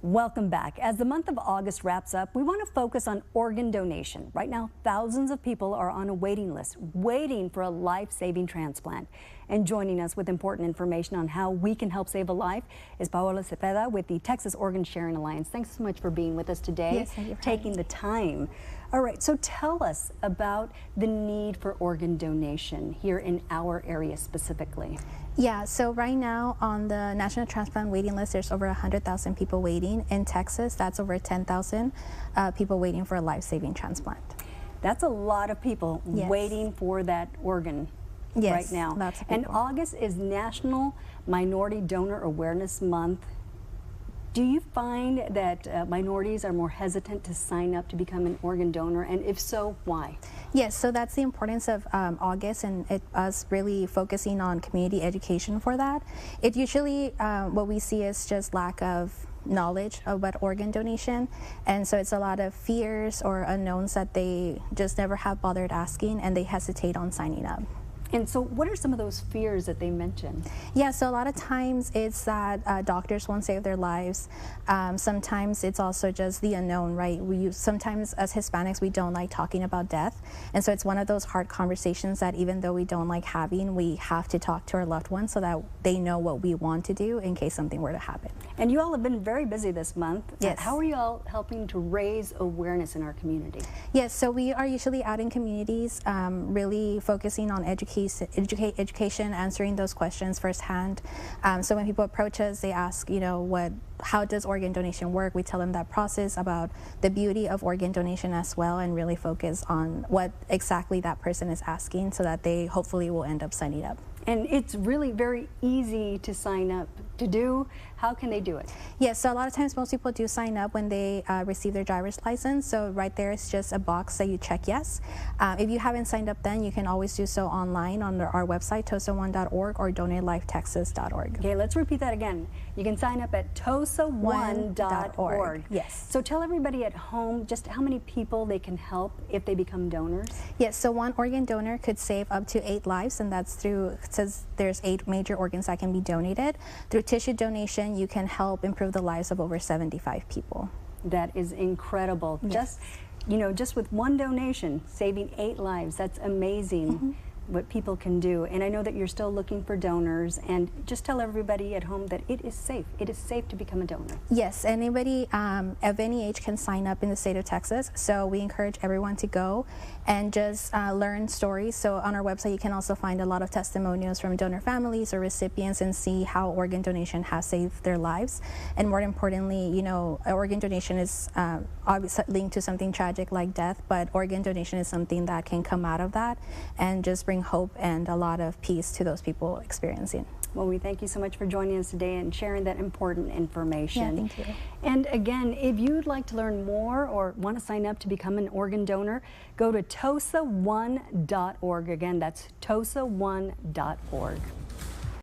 Welcome back. As the month of August wraps up, we want to focus on organ donation. Right now, thousands of people are on a waiting list, waiting for a life-saving transplant. And joining us with important information on how we can help save a life is Paola Cepeda with the Texas Organ Sharing Alliance. Thanks so much for being with us today, yes, thank you for taking the time. All right, so tell us about the need for organ donation here in our area specifically. Yeah, so right now on the National Transplant Waiting List, there's over 100,000 people waiting. In Texas, that's over 10,000 people waiting for a life-saving transplant. That's a lot of people waiting for that organ. Yes, right now. lots of and people. August is National Minority Donor Awareness Month. Do you find that minorities are more hesitant to sign up to become an organ donor, and if so, why? Yes, so that's the importance of August and us really focusing on community education for that. It usually, what we see is just lack of knowledge about organ donation, and so it's a lot of fears or unknowns that they just never have bothered asking, and they hesitate on signing up. And so what are some of those fears that they mention? Yeah, so a lot of times it's that doctors won't save their lives. Sometimes it's also just the unknown, right? Sometimes as Hispanics, we don't like talking about death. And so it's one of those hard conversations that even though we don't like having, we have to talk to our loved ones so that they know what we want to do in case something were to happen. And you all have been very busy this month. Yes. How are you all helping to raise awareness in our community? Yes, so we are usually out in communities, really focusing on education, answering those questions firsthand. So when people approach us, they ask, you know, how does organ donation work? We tell them that process, about the beauty of organ donation as well, and really focus on what exactly that person is asking so that they hopefully will end up signing up. And it's really very easy to sign up to do. How can they do it? Yes, so a lot of times most people do sign up when they receive their driver's license. So right there is just a box that you check yes. If you haven't signed up then, you can always do so online on our website, tosa1.org or donatelifetexas.org. Okay, let's repeat that again. You can sign up at tosa1.org. Yes. So tell everybody at home just how many people they can help if they become donors. Yes, so one organ donor could save up to 8 lives, and that's through, it says there's 8 major organs that can be donated. Through tissue donation, you can help improve the lives of over 75 people. That is incredible. Yes. Just with one donation, saving 8 lives, that's amazing. What people can do. And I know that you're still looking for donors, and just tell everybody at home that it is safe. It is safe to become a donor. Yes, anybody of any age can sign up in the state of Texas. So we encourage everyone to go and just learn stories. So on our website, you can also find a lot of testimonials from donor families or recipients and see how organ donation has saved their lives. And more importantly, you know, organ donation is obviously linked to something tragic like death, but organ donation is something that can come out of that and just bring hope and a lot of peace to those people experiencing. Well, we thank you so much for joining us today and sharing that important information. Yeah, thank you. And again, if you'd like to learn more or want to sign up to become an organ donor, go to tosa1.org. Again, that's tosa1.org.